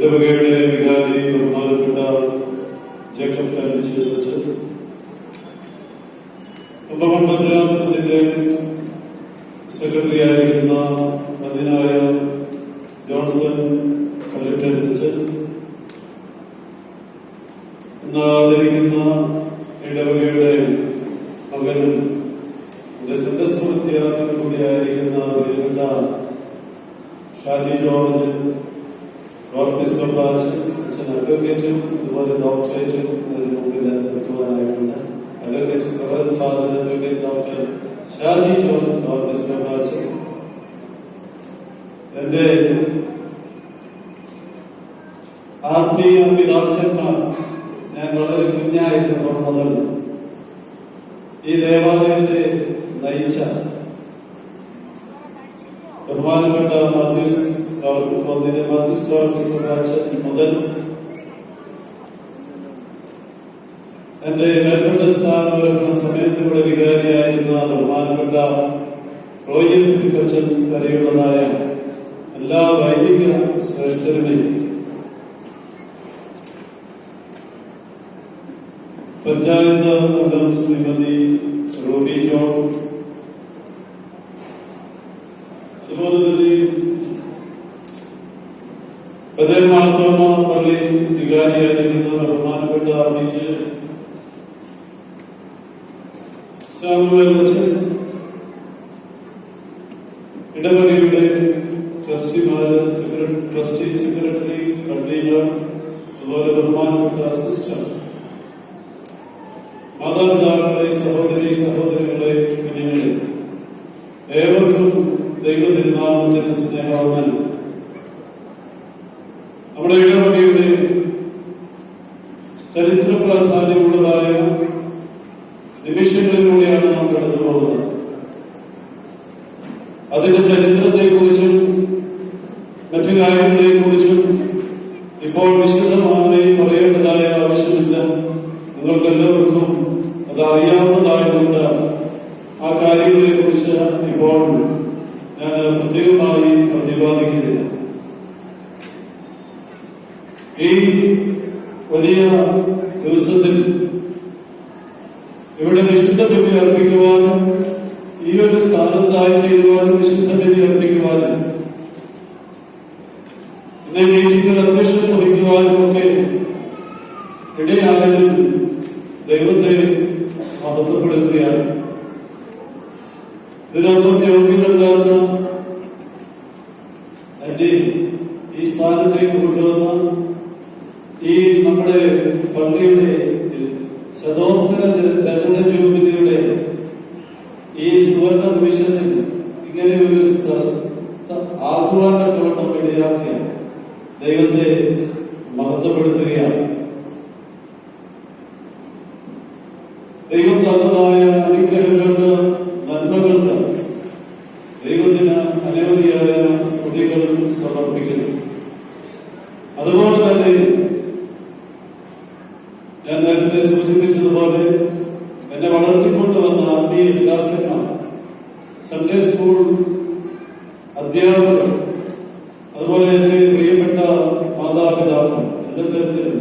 ഇടവകയുടെ വികാരി ബഹുമാനപ്പെട്ട ജേക്കബ് കാലിച്ച്, ഉപമണ്ഡലാസനത്തിന്റെ സെക്രട്ടറി ആയിരിക്കുന്ന അതിനായ ജോൺസൺ കലക്ടറിച്ച്, ഇന്ന് ആദരിക്കുന്ന ഇടവകയുടെ മകനും സൺഡേ സ്കൂൾ വിദ്യാർത്ഥി കൂടിയായിരിക്കുന്ന പ്രിയപ്പെട്ട ഷാജി ജോർജ്, കോർപ്പിസ് കപ്പാസ്, അച്ഛൻ അഡ്വക്കേറ്റും അതുപോലെ ഡോക്ടറേറ്റും അതിന് മുമ്പിൽ വെക്കുവാനായിട്ടുണ്ട്. Advocate reverend father advocate doctor Shaji George കോർപ്പിസ് കപ്പാസ്. എന്റെ ആത്മീയ പിതാക്കന്മാർ ഞാൻ വളരെ കുഞ്ഞായിരുന്നപ്പോൾ മുതൽ ഈ ദേവാലയത്തെ നയിച്ച ബഹുമാനപ്പെട്ട മാത്യൂസ് മുതൽ എന്റെ മേൽപ്പെട്ട സ്ഥാനം വരുന്ന സമയത്ത് ഇവിടെ വികാരിയായിരുന്ന ബഹുമാനപ്പെട്ട റോയൽ ഫിലിപ്പച്ചൻ വരെയുള്ളതായ എല്ലാ വൈദിക ശ്രേഷ്ഠരുടെയും പഞ്ചായത്ത് അംഗം ശ്രീമതി റൂബി ജോൺ, അതുപോലെ തന്നെ ബദേമാർത്തോമ പള്ളി വികാരിയായിരിക്കുന്ന ബഹുമാനപ്പെട്ട അമ്മയ്ക്ക് സാമുവൽ അച്ഛൻ, ഇടവകയുടെ ട്രസ്റ്റിമാര്, ട്രസ്റ്റി സെക്രട്ടറി, കൺവീനർ, അതുപോലെ ബഹുമാനപ്പെട്ട അസിസ്റ്റന്റ്, മാതാപിതാക്കളെ, സഹോദരികളെ, കുഞ്ഞുങ്ങളെ, ഏവർക്കും ദൈവതിരുനാമത്തിന്റെ സ്നേഹവന്ദനം. നമ്മുടെ ഇടവകയുടെ ചരിത്ര പ്രാധാന്യമുള്ളതായ നിമിഷങ്ങളിലൂടെയാണ് നാം കടന്നു പോകുന്നത്. അതിന്റെ ചരിത്രത്തെക്കുറിച്ചും മറ്റു കാര്യങ്ങളെക്കുറിച്ചും ഇപ്പോൾ വിശദമായി പറയേണ്ടതായ ആവശ്യമില്ല. നിങ്ങൾക്കെല്ലാവർക്കും അത് അറിയാവുന്നതായതുകൊണ്ട് ആ കാര്യങ്ങളെ കുറിച്ച് ഇപ്പോൾ ഞാൻ പ്രത്യേകമായി പ്രതിപാദിക്കുന്നില്ല. ഈ വലിയ ദിവസത്തിൽ ഇവിടെ വിശുദ്ധ ബലി അർപ്പിക്കുവാനും ഈ ഒരു സ്ഥാനത്തായി ചെയ്യുവാനും വിശുദ്ധ ബലി അർപ്പിക്കുവാനും എന്നെ മീറ്റിംഗിൽ അധ്യക്ഷം വഹിക്കുവാനും ഒക്കെ ഇടയായതിൽ ദൈവത്തെ മഹത്വപ്പെടുത്തുകയാണ്. ഇതിനൊന്നും യോഗ്യതല്ലാത്ത എന്റെ ഈ സ്ഥാനത്തേക്ക് കൊണ്ടുവന്ന ഈ നമ്മുടെ പള്ളിയുടെ ശതോത്തര രചന ജൂബിലിയുടെ ഈ സുവർണ നിമിഷത്തിൽ ഇങ്ങനെ ഒരു ആഹ്വാനത്തോളം ഇടയാക്കിയ ദൈവത്തെ മഹത്വപ്പെടുത്തുകയാണ്. ദൈവം തന്നതായ അനുഗ്രഹങ്ങൾക്ക്, നന്മകൾക്ക് ദൈവത്തിന് അനവധിയായ സ്തുതികളും സമർപ്പിക്കുന്നു. അതുപോലെ തന്നെ ഞാൻ നേരത്തെ സൂചിപ്പിച്ചതുപോലെ എന്നെ വളർത്തിക്കൊണ്ടുവന്ന ആത്മീയ പിതാക്കന്മാർ, സൺഡേ സ്കൂൾ അധ്യാപകർ, അതുപോലെ എന്റെ പ്രിയപ്പെട്ട മാതാപിതാക്കൾ, എല്ലാ തരത്തിലും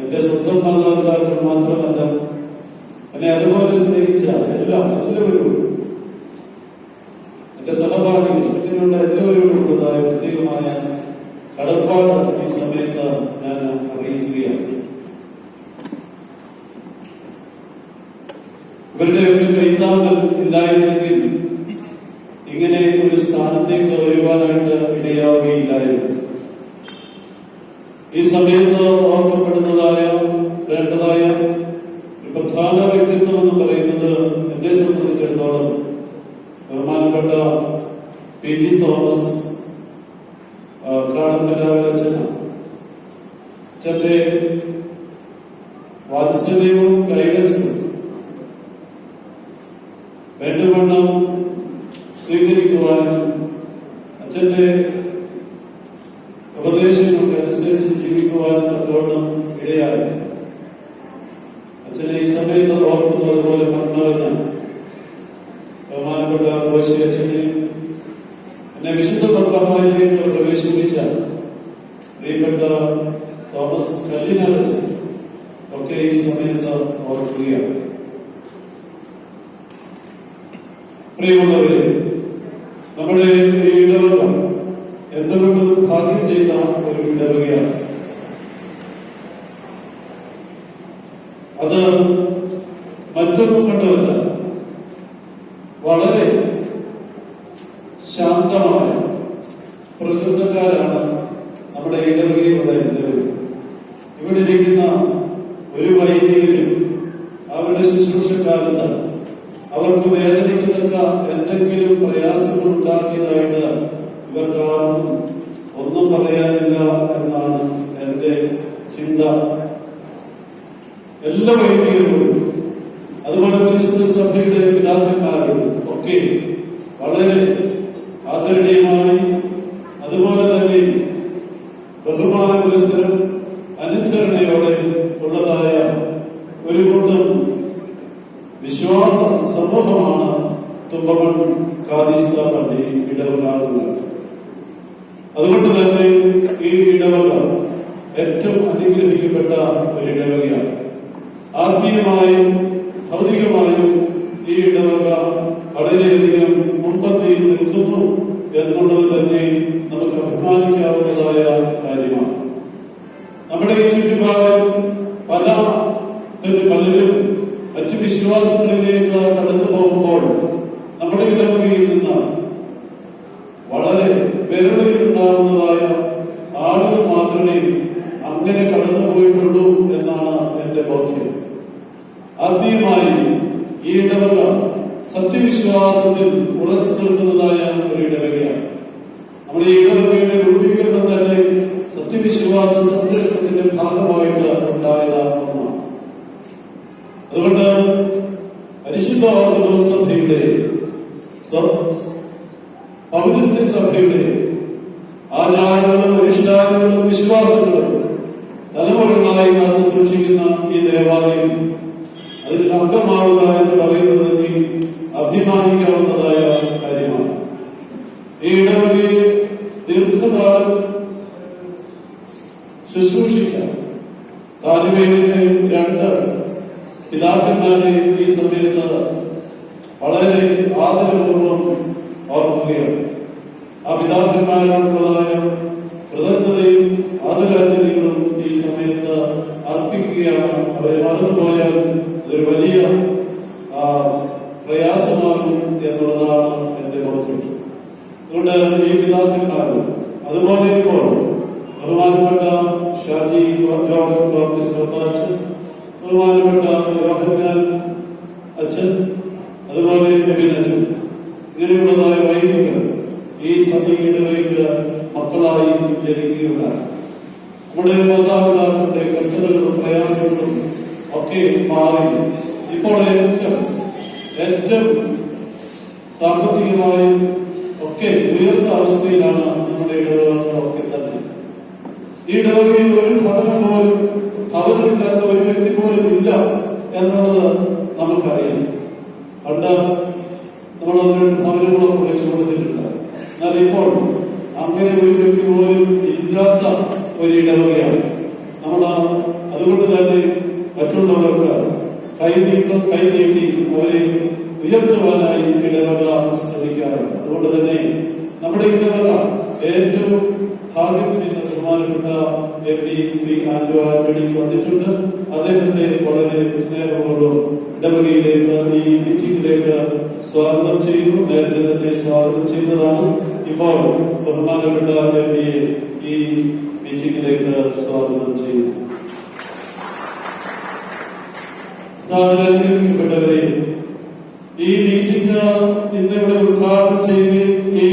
എന്റെ സ്വന്തം മാതാപിതാക്കൾ മാത്രമല്ല, എന്നെ അതുപോലെ സ്നേഹിച്ച എല്ലാവരും, എന്റെ സഹപാഠികൾ, ഇതിനുള്ള എല്ലാവരോടും ഉള്ളതായ പ്രത്യേകമായ കടപ്പാട് ഈ സമയത്ത് ഞാൻ അറിയിക്കുകയാണ്. ഇവരുടെയൊക്കെ കൈത്താങ്ങൽ ഇല്ലായിരുന്നെങ്കിൽ ഇങ്ങനെ ഒരു സ്ഥാനത്തേക്ക് വരുവാനായിട്ട് ഇടയാവുകയില്ലായിരുന്നു. ഈ സമയത്ത് ഓർക്കപ്പെടുന്നതായ വേണ്ടതായ പ്രധാന വ്യക്തിത്വം എന്ന് പറയുന്നത് എന്നെ സംബന്ധിച്ചിടത്തോളം ബഹുമാനപ്പെട്ട പി ജി തോമസ് അച്ഛനാണ്. അച്ഛന്റെ വാത്സല്യവും ഗൈഡൻസും വേണ്ടുവണ്ണം സ്വീകരിക്കുവാനും അച്ഛന്റെ ഉപദേശങ്ങൾക്ക് അനുസരിച്ച് ജീവിക്കുവാനും തക്കവണ്ണം ഇടയായി. അച്ഛനെ ഈ സമയത്ത് ഓർക്കുന്നത് പോലെ മറന്നവന് ബഹുമാനപ്പെട്ട കോശി അച്ഛനെ എന്നെ വിശുദ്ധ പത്മഹായിലേക്ക് പ്രവേശിപ്പിച്ച പ്രിയപ്പെട്ട തോമസ് കല്ലിനകത്ത് ഒക്കെ ഈ സമയത്ത് ഓർക്കുകയാണ്. പ്രിയമുള്ളവരെ, നമ്മുടെ ഈ ഇടവക എന്തുകൊണ്ടും ഭാഗ്യം ചെയ്ത ഒരു ഇടവകയാണ്. അത് മറ്റൊന്നും കണ്ടവല്ല, വളരെ ശാന്തമായ പ്രകൃതക്കാരാണ് നമ്മുടെ ഇടവകയിലുള്ള എല്ലാവരും. ഇവിടെ ഇരിക്കുന്ന ഒരു വൈദികരും അവരുടെ ശുശ്രൂഷക്കാലത്ത് അവർക്ക് വേദനിക്കത്തക്ക എന്തെങ്കിലും പ്രയാസങ്ങൾ ഉണ്ടാക്കിയതായിട്ട് ഇവർക്കാർക്കും ഒന്നും പറയാനില്ല എന്നാണ് എന്റെ ചിന്ത. എല്ലാ വൈദികരോടും അതുപോലെ പരിശുദ്ധ സഭയുടെ പിതാക്കന്മാരോടും ഒക്കെ വളരെ ആദരണീയമായി, അതുപോലെ തന്നെ ബഹുമാന പുരസ്സരം അനുസരണയോടെ ഉള്ളതായ ഒരു കൂട്ടം വിശ്വാസ സമൂഹമാണ് തുമ്പമൺ കാദിസ്ത പള്ളി ഇടവകാകുന്നത്. അതുകൊണ്ട് തന്നെ ഈ ഇടവക ഏറ്റവും അനുഗ്രഹിക്കപ്പെട്ട ഒരു ഇടവകയാണ്. ആത്മീയമായും ഭൗതികമായും ഈ ഇടവക വളരെയധികം മുൻപന്തിയിൽ നിൽക്കുന്നു എന്നുള്ളത് തന്നെ നമുക്ക് അഭിമാനിക്കാവുന്നതായ കാര്യമാണ്. നമ്മുടെ ഈ ചുറ്റുപാടും പലരും മറ്റു വിശ്വാസങ്ങളിലേക്ക് കടന്നു പോകുമ്പോൾ നമ്മുടെ ഇടവകയിൽ നിന്ന് വളരെ വിരളിലുണ്ടാകുന്നതായ ആളുകൾ മാത്രമേ അങ്ങനെ കടന്നുപോയിട്ടുള്ളൂ എന്നാണ് എന്റെ ബോധ്യം. ആത്മീയമായി ഈ ഇടവക സത്യവിശ്വാസത്തിൽ ഉറച്ചു നിൽക്കുന്നതായ ഒരു ഇടവകയാണ്. നമ്മുടെ ഈ ഇടവകയുടെ രൂപീകരണം തന്നെ സത്യവിശ്വാസ സംരക്ഷണത്തിന്റെ ഭാഗമായിട്ട് ഉണ്ടായത് ഒന്നാണ്. അതുകൊണ്ട് പരിശുദ്ധ ഓർത്തഡോക്സ് സഭയുടെ പൗരസ്ത്യ സഭയുടെ ആചാരങ്ങളും അനുഷ്ഠാനങ്ങളും വിശ്വാസങ്ങളും തലമുറകളായി കാത്തു സൂക്ഷിക്കുന്ന ഈ ദേവാലയം അതിൽ അംഗമാവുക എന്ന് പറയുന്നത് അഭിമാനിക്കാവുന്നതായ കാര്യമാണ്. ഈ ഇടവകയെ ദീർഘകാലം ശുശ്രൂഷിച്ച താലിബേലിന്റെ 2 പിതാക്കന്മാരെ ഈ സമയത്ത് വളരെ ആദരപൂർവ്വം ഓർക്കുകയാണ്. ആ പിതാക്കന്മാരോടുള്ളതായ കൃതജ്ഞതയും ആദരാഞ്ജലികളും ഈ സമയത്ത് അർപ്പിക്കുകയാണ്. അവരെ മറന്നുപോയാൽ അതൊരു വലിയ പ്രയാസമാകും എന്നുള്ളതാണ് എന്റെ ബോധ്യം. അതുകൊണ്ട് ഈ പിതാക്കന്മാരും അതുപോലെ ഇപ്പോൾ ബഹുമാനപ്പെട്ട ഷാജി ജോർജ് അച്ഛൻ, ബഹുമാനപ്പെട്ട യോഹന്നാൻ അച്ഛൻ, അതുപോലെ എബിൻ അച്ഛൻ, ഇങ്ങനെയുള്ളതായ വൈദികർ ഈ സഭയിലേക്ക് മക്കളായി ജനിക്കുകയുണ്ടായി. നമ്മുടെ മാതാപിതാക്കളുടെ കഷ്ടതകളും പ്രയാസങ്ങളും ഒക്കെ മാറി ഇപ്പോൾ ഏറ്റവും സാമ്പത്തികമായും ഒക്കെ ഉയർന്ന അവസ്ഥയിലാണ് നമ്മുടെ ഇടവകളൊക്കെ തന്നെ. ഈ ഇടവകയിൽ ഒരു ഭവനമില്ലാത്ത ഒരു വ്യക്തി പോലും ഇല്ല എന്നുള്ളത് നമുക്കറിയാം. പണ്ട് നമ്മൾ അതിന് ഭവനങ്ങളൊക്കെ വെച്ചു കൊടുത്തിട്ടുണ്ട്. എന്നാൽ ഇപ്പോൾ അങ്ങനെ ഒരു വ്യക്തി പോലും ഇല്ലാത്ത ഒരു ഇടവകയാണ് നമ്മൾ. അതുകൊണ്ട് തന്നെ മറ്റുള്ളവർക്ക് കൈ നീട്ടി അവരെ ഉയർത്തുവാനായി ഇടവക ശ്രമിക്കാറുണ്ട്. അതുകൊണ്ട് തന്നെ നമ്മുടെ ഇടവക ഏറ്റവും ഭാഗ്യം ചെയ്യുന്ന ബഹുമാനപ്പെട്ട MP ശ്രീ ആന്റോ ആന്റണി വന്നിട്ടുണ്ട്. അദ്ദേഹത്തെ വളരെ സ്നേഹപൂർവ്വം ഇടവകയിലേക്ക് ഈ മീറ്റിംഗിലേക്ക് സ്വാഗതം ചെയ്യുന്നു. നേരത്തെ തന്നെ സ്വാഗതം ചെയ്തതാണ്. ഇപ്പോൾ ബഹുമാനപ്പെട്ട MP ഈ മീറ്റിംഗിലേക്ക് സ്വാഗതം ചെയ്യുന്നു. പ്പെട്ടവരെ, ഈ മീറ്റിംഗ് ഇന്നിവിടെ ഉദ്ഘാടനം ചെയ്യുകയും ഈ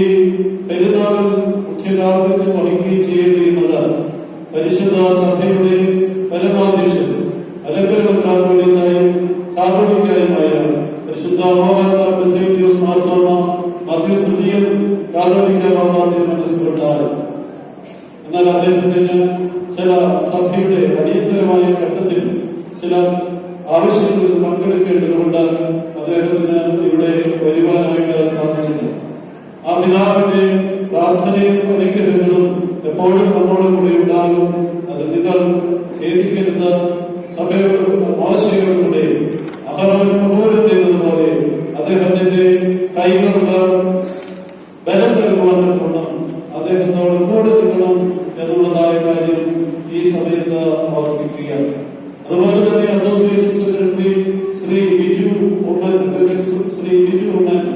പെരുന്നാളിൽ മുഖ്യകാർമ്മിത്വം വഹിക്കുകയും ചെയ്യേണ്ടിയിരുന്നത് പരിശുദ്ധ സഭയുടെ പരമാധ്യക്ഷൻ അലങ്കരമല്ലാതായും കാതോലിക്കായുമായ പരിശുദ്ധ ബസേലിയോസ് മാർത്തോമ മധ്യസ്ഥിതിയിൽ കാതോലിക്കാവാൻ മനസ്സിലുണ്ടായി. എന്നാൽ അദ്ദേഹത്തിന് ചില സഭയുടെ അടിയന്തരമായ ഘട്ടത്തിൽ ചില ആവശ്യങ്ങളിൽ പങ്കെടുക്കേണ്ടതുകൊണ്ട് അദ്ദേഹത്തിന് ഇവിടെ വരുവാനായിട്ട് സാധിച്ചില്ല. ആ പിതാവിന്റെ പ്രാർത്ഥനയും അനുഗ്രഹങ്ങളും എപ്പോഴും നമ്മോട് കൂടി ഉണ്ടാകും ശ്രീ വിജുകുമാരൻ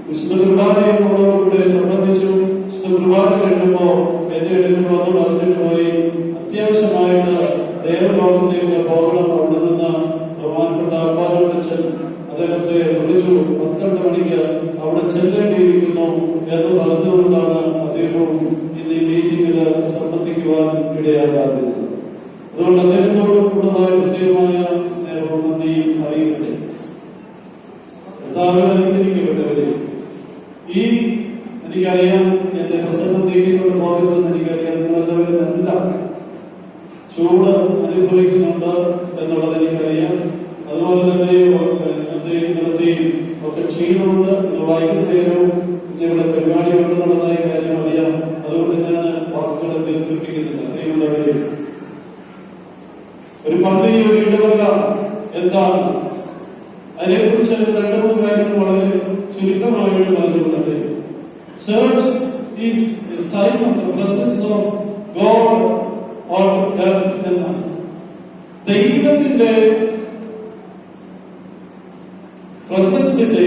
വിശുദ്ധ കുർബാനയോടുകൂടെ സംബന്ധിച്ചു. വിശുദ്ധ കുർബാന കഴിഞ്ഞപ്പോ എന്റെ അടുക്കൽ വന്ന് പറഞ്ഞിട്ട് പോയി, അത്യാവശ്യമായിട്ട് ദേവലോകത്തേക്ക് പോകണം. അവിടെ നിന്ന് ബഹുമാനപ്പെട്ട അപ്പാലോടച്ചൻ അദ്ദേഹത്തെ വിളിച്ചു. 12 മണിക്ക് അവിടെ ചെല്ലേണ്ടിയിരിക്കുന്നു എന്ന് പറഞ്ഞുകൊണ്ടാണ് അദ്ദേഹവും ഇന്ന് ഈ മീറ്റിംഗിൽ സംബന്ധിക്കുവാൻ ഇടയാകാറുള്ളത്. അതുകൊണ്ട് അദ്ദേഹത്തോട് കൂടുതലായ പ്രത്യേകമായ സ്നേഹവും നന്ദിയും അറിയിക്കട്ടെ. കർത്താവിൽ അനുഗ്രഹിക്കപ്പെട്ടവരെ, ഈ എനിക്കറിയാം എന്റെ പ്രസംഗം നീട്ടിക്കൊണ്ട് പോകരുതെന്ന് എനിക്കറിയാം. നിങ്ങളെല്ലാവരും എല്ലാം ചൂട് അനുഭവിക്കുന്നുണ്ട് എന്നുള്ളത് എനിക്കറിയാം. അതുപോലെ തന്നെ നടത്തിയും ഒക്കെ ക്ഷീണമുണ്ട്. വൈകുന്നേരവും ഇവിടെ പരിപാടി ഉണ്ടെന്നുള്ളതായ കാര്യം അറിയാം. അതുകൊണ്ട് ഞാൻ വാക്കുകളെ ദീർഘിപ്പിക്കുന്നില്ല. അറിയുന്നവരെ, ഒരു പള്ളി, ഒരു ഇടവക എന്താണ്, അതിനെക്കുറിച്ച് 2-3 കാര്യങ്ങൾ വളരെ ചുരുക്കമായിട്ട് പറഞ്ഞുകൊണ്ടേ. Church is a sign of the presence of God on earth എന്നാണ്. ദൈവത്തിന്റെ പ്രസൻസിന്റെ,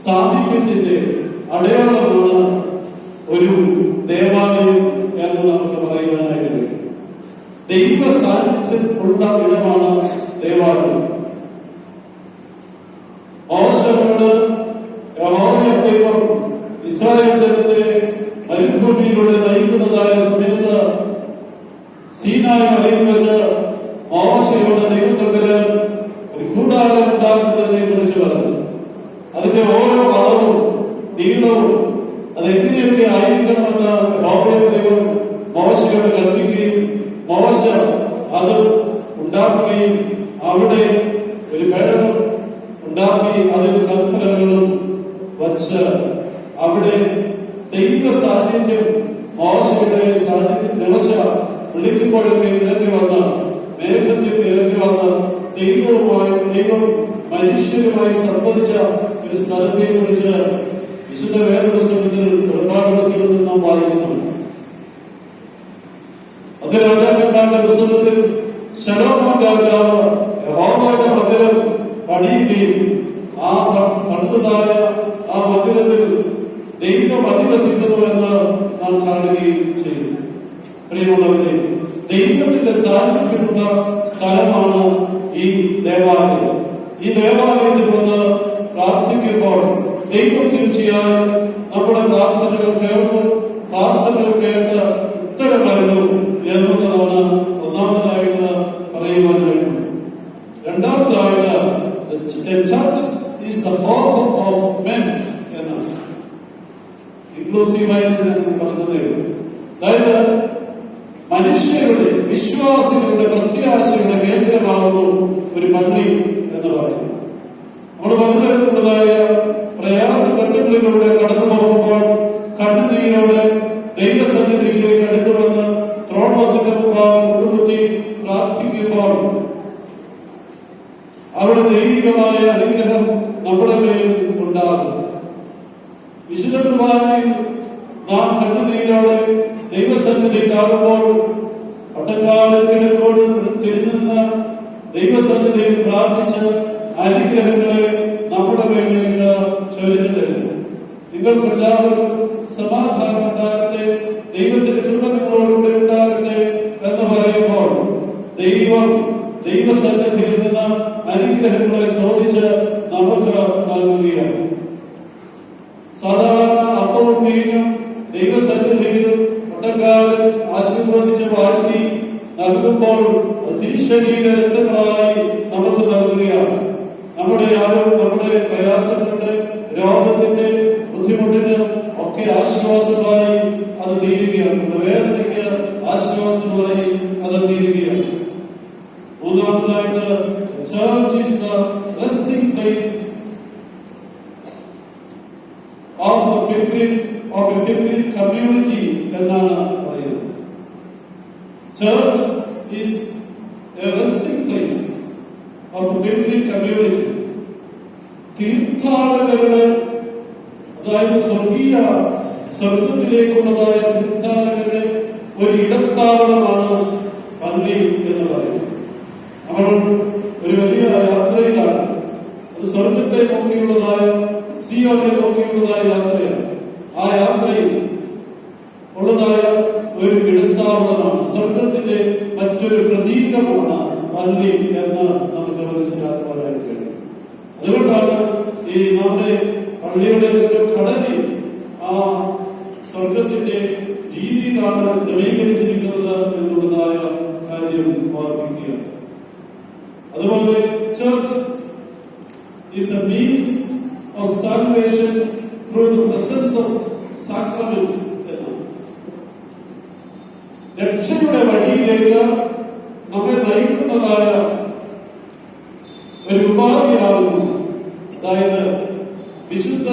സാന്നിധ്യത്തിന്റെ അടയാളമാണ് ഒരു ദേവാലയം എന്ന് നമുക്ക് പറയുവാനായിട്ട് കഴിയും. ദൈവ സാന്നിധ്യം ഉള്ള ഇടമാണ് ദേവാലയം. മോശയോട് യഹോവ ദൈവം ഇസ്രായേൽ ജനത്തെ മരുഭൂമിയിലൂടെ നയിക്കുന്നതായ സമയത്ത് സീനായി മലയിൽ വെച്ച് മോശയോട് ദൈവം തമ്മില് ഒരു കൂടാരം ഉണ്ടാക്കുന്നതിനെ കുറിച്ച് പറഞ്ഞു. അതിന്റെ ഓരോ അളവും നീളവും അതെങ്ങനെയൊക്കെ ആയിരിക്കണമെന്ന് യഹോവ ദൈവം മോശയോട് കൽപ്പിക്കുകയും മോശ അത് ഉണ്ടാക്കുകയും അവിടെ ഒരു പേടകം ഉണ്ടാക്കി അതിൽ കൽപ്പനകളും വച്ച് അവിടെ ദൈവ സാന്നിധ്യം മോശയുടെ സാന്നിധ്യം നിറച്ച വിളിക്കുമ്പോഴൊക്കെ ഇറങ്ങി വന്ന് മേഘത്തിൽ ഇറങ്ങി വന്ന് ദൈവം മനുഷ്യരുമായി സംബന്ധിച്ച ഒരു സ്ഥലത്തെ കുറിച്ച് വിശുദ്ധ വേദപുസ്തകത്തിൽ, ഒരുപാട് പുസ്തകത്തിൽ നാം വായിക്കുന്നുണ്ട്. അത് രാജാക്കന്മാരുടെ പുസ്തകത്തിൽ ശലോമോൻ രാജാവ് യഹോവയുടെ മന്ദിരം പണിയുകയും ആ പണിതതായ ആ മന്ദിരത്തിൽ ദൈവം അധിവസിക്കുന്നു എന്ന് നാം കാണുകയും ചെയ്യും. പ്രിയമുള്ളവരെ, ദൈവത്തിന്റെ സാന്നിധ്യമുള്ള സ്ഥലമാണ് ഈ ദേവാലയം. ഈ ദേവാലയത്തിൽ വന്ന് പ്രാർത്ഥിക്കുമ്പോൾ ദൈവം തീർച്ചയായും നമ്മുടെ പ്രാർത്ഥനകൾ കേൾക്കും. പ്രാർത്ഥനകൾ കേട്ട് ഉത്തരം നൽകും എന്നുള്ളതാണ് ഒന്നാമതായിട്ട് പറയുവാനായിട്ട്. രണ്ടാമതായിട്ട് church is the home of men എന്നാണ്. ഇൻക്ലൂസീവായിട്ട് ഞാൻ പറഞ്ഞതേ. അതായത് മനുഷ്യരുടെ, വിശ്വാസികളുടെ പ്രത്യാശയുടെ കേന്ദ്രമാകുന്നു ഒരു പള്ളി എന്ന് പറയുന്നത്. നമ്മൾ പലതരത്തിലുള്ളതായ പ്രയാസഘട്ടങ്ങളിലൂടെ കടന്നു പോകുമ്പോൾ കണ്ണുനീരോടെ ദൈവസന്നിധിയിലേക്ക് അടുത്തു വന്ന് ത്രോണോസിന്റെ മുമ്പാകെ മുട്ടുകുത്തി പ്രാർത്ഥിക്കുമ്പോൾ അവിടെ ദൈവികമായ അനുഗ്രഹം നമ്മുടെ മേൽ ഉണ്ടാകും. വിശുദ്ധ കുർബാനയിൽ നാം കണ്ണുനീരോടെ ദൈവസന്നിധിയിലാകുമ്പോൾ പട്ടക്കാലം കിഴക്കോട് തിരിഞ്ഞുനിന്ന് ദൈവസന്നിധിയിൽ പ്രാർത്ഥിച്ച് അനുഗ്രഹങ്ങളെ നമ്മുടെ മേലേക്ക് ചൊരിഞ്ഞു തരുന്നു. നിങ്ങൾക്കെല്ലാവർക്കും സമാധാനം ഉണ്ടാകട്ടെ, ദൈവത്തിന്റെ കൃപ നിങ്ങളോടുകൂടെ ഉണ്ടാകട്ടെ എന്ന് പറയുമ്പോൾ ദൈവസന്നിധിയിൽ നിന്ന് അനുഗ്രഹങ്ങളെ ചോദിച്ച് നമുക്ക് നൽകുകയാണ്. സാധാരണ അപ്പവും മീനും ദൈവസന്നിധിയിൽ പട്ടക്കാരൻ ആശീർവദിച്ച് വാഴ്ത്തി നൽകുമ്പോൾ തിരുശരീര രക്തങ്ങളായി നമുക്ക് നൽകുകയാണ്. നമ്മുടെ പ്രയാസങ്ങളുടെ, രോഗത്തിന്റെ, ബുദ്ധിമുട്ടിന് ഒക്കെ ആശ്വാസമായി അത് തീരുകയാണ്. നമ്മുടെ വേദനയ്ക്ക് ആശ്വാസമായി അത് തീരുകയാണ്. മൂന്നാമതായിട്ട് church is the resting place of A pilgrim community എന്നാണ് പറയുന്നത്. Church is A resting place of A pilgrim community. തീർത്ഥാടകരുടെ, അതായത് സ്വർഗത്തിലേക്കുള്ളതായ തീർത്ഥാടകരുടെ ഒരു ഇടത്താവളമാണ് പള്ളി എന്ന് പറയുന്നത്. നമ്മൾ ഒരു വലിയ യാത്രയിലാണ്. അത് സ്വർഗത്തെ നോക്കിയുള്ളതായ, സിയോനെ നോക്കിയുള്ളതായ യാത്രയാണ്. ആ യാത്രയിൽ ഉള്ളതായ ഒരു ഇടത്താവളമാണ്, സ്വർഗത്തിന്റെ മറ്റൊരു പ്രതീകമാണ് പള്ളി എന്ന് നമുക്ക് മനസ്സിലാക്കുവാനായിട്ട് കഴിയും. അതുകൊണ്ടാണ് ഈ നമ്മുടെ പള്ളിയുടെ ഘടനയിൽ ആ സ്വർഗത്തിന്റെ രീതിയിലാണ് ക്രമീകരിച്ചിരിക്കുന്നത് എന്നുള്ളതായ കാര്യം ഓർമ്മിക്കുക. അതുപോലെ church is a means of salvation through the presence of sacraments. രക്ഷയുടെ വഴിയിലേക്ക് നമ്മെ നയിക്കുന്നതായ ഒരു ഉപാധിയാകുന്നു. അതായത് വിശുദ്ധ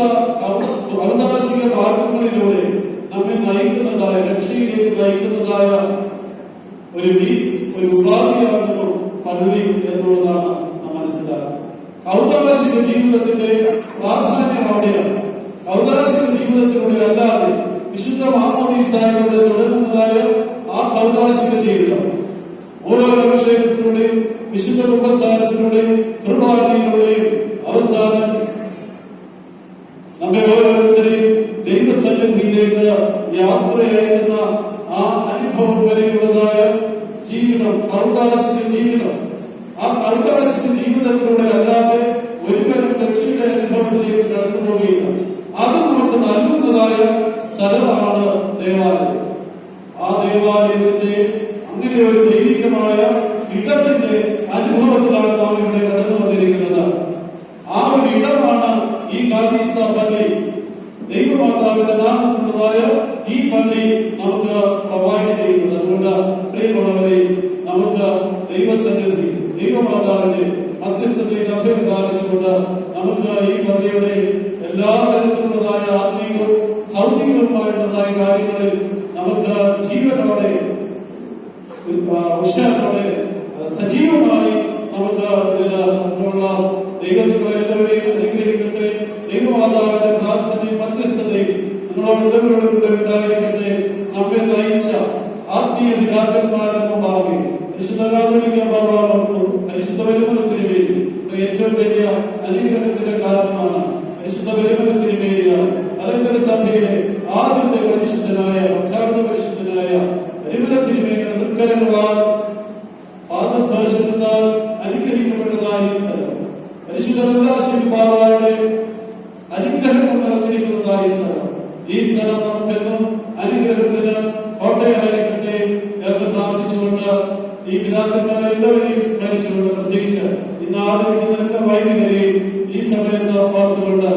ഔദാശിക മാർഗങ്ങളിലൂടെ നമ്മെ നയിക്കുന്നതായ, രക്ഷയിലേക്ക് നയിക്കുന്നതായ ഒരു മീൻസ്, ഒരു ഉപാധിയാകുന്നു പള്ളി എന്നുള്ളതാണ് നാം മനസ്സിലാക്കുന്നത്. ഔദാശിക ജീവിതത്തിന്റെ പ്രാധാന്യം അവിടെയാണ്. ഔദാശിക ജീവിതത്തിലൂടെ അല്ലാതെ വിശുദ്ധ മാമോദീസായിലൂടെ തുടങ്ങുന്നതായ ആ ഔദാശിക ജീവിതം ഓരോ അഭിഷേകത്തിലൂടെയും വിശുദ്ധ കുമ്പസാരത്തിലൂടെയും കുർബാനയിലൂടെയും അവസാനം നമ്മെ ഓരോരുത്തരെയും ദൈവസന്നിധിയിലേക്ക് യാത്രയയക്കുന്ന ആ അനുഭവം വരെയുള്ളതായ ജീവിതം, ഔദാശിക ജീവിതം. ആ ഔദാശിക ജീവിതത്തിലൂടെ അല്ലാതെ ഒരിക്കലും രക്ഷയുടെ അനുഭവത്തിലേക്ക് കടന്നു പോവുകയില്ല. അത് നമുക്ക് നൽകുന്നതായ സ്ഥലമാണ് ദേവാലയം. ആ ദേവാലയത്തിന്റെ അങ്ങനെ ഒരു ദൈവികമായ ഇടത്തിന്റെ അനുഭവത്തിലാണ് നാം ഇവിടെ കടന്നു വന്നിരിക്കുന്നത്. ആ ഒരു ഇടമാണ് ഈ കാതീസ്ത പള്ളി. ദൈവമാതാവിന്റെ നാമത്തിലുള്ളതായ ഈ പള്ളി നമുക്ക് പ്രൊവൈഡ് ചെയ്യുന്നത്. അതുകൊണ്ട് പ്രിയമുള്ളവരെ, നമുക്ക് ദൈവസന്നിധി, ദൈവമാതാവിന്റെ മധ്യസ്ഥതയിൽ അഭയം പ്രാപിച്ചുകൊണ്ട് നമുക്ക് ഈ പള്ളിയുടെ എല്ലാ തരത്തിലുള്ളതായ ആത്മീയവും ഭൗതികവുമായിട്ടുള്ളതായ കാര്യങ്ങളിൽ നമുക്ക് ജീവനോടെ, ഉഷാറോടെ, സജീവമായി നമുക്ക് ഇതിൽ കൊള്ളാം. ദൈവം നിങ്ങളെ എല്ലാവരെയും അനുഗ്രഹിക്കട്ടെ. ദൈവമാതാവിന്റെ പ്രാർത്ഥനയും മധ്യസ്ഥതയും നിങ്ങളോട് കൂടെ ഉണ്ടായിരിക്കട്ടെ. നമ്മെ നയിച്ച ആത്മീയ പിതാക്കന്മാരുടെ മുമ്പാകെ പരിശുദ്ധ കാതോലിക്ക ബാബാവും പരിശുദ്ധ പരിമളത്തിന് വേണ്ടി ഏറ്റവും വലിയ അനുഗ്രഹത്തിന്റെ കാരണമാണ്. പരിശുദ്ധ പരിമളത്തിന് വേണ്ടിയ അലങ്കര സഭയിലെ ആദ്യത്തെ പരിശുദ്ധനായ, പ്രഖ്യാപിത പരിശുദ്ധനായ പരിമളത്തിന് വേണ്ടി ദുഃഖരങ്ങളാൽ പാദസ്പർശനത്താൽ അനുഗ്രഹിക്കപ്പെട്ടതായ ഈ സ്ഥലം, പരിശുദ്ധ ബാബായുടെ അനുഗ്രഹം കൊണ്ട് നടന്നിരിക്കുന്നതായ സ്ഥലം, ഈ സ്ഥലം നമുക്കെന്നും അനുഗ്രഹത്തിന് കോട്ടയായിരിക്കട്ടെ എന്ന് പ്രാർത്ഥിച്ചുകൊണ്ട് ഈ പിതാക്കന്മാരെ എല്ലാവരെയും സ്മരിച്ചുകൊണ്ട്, പ്രത്യേകിച്ച് ഇന്ന് ആദരിക്കുന്ന എല്ലാ വൈദികരെയും ഈ സമയത്ത് ഓർത്തുകൊണ്ട്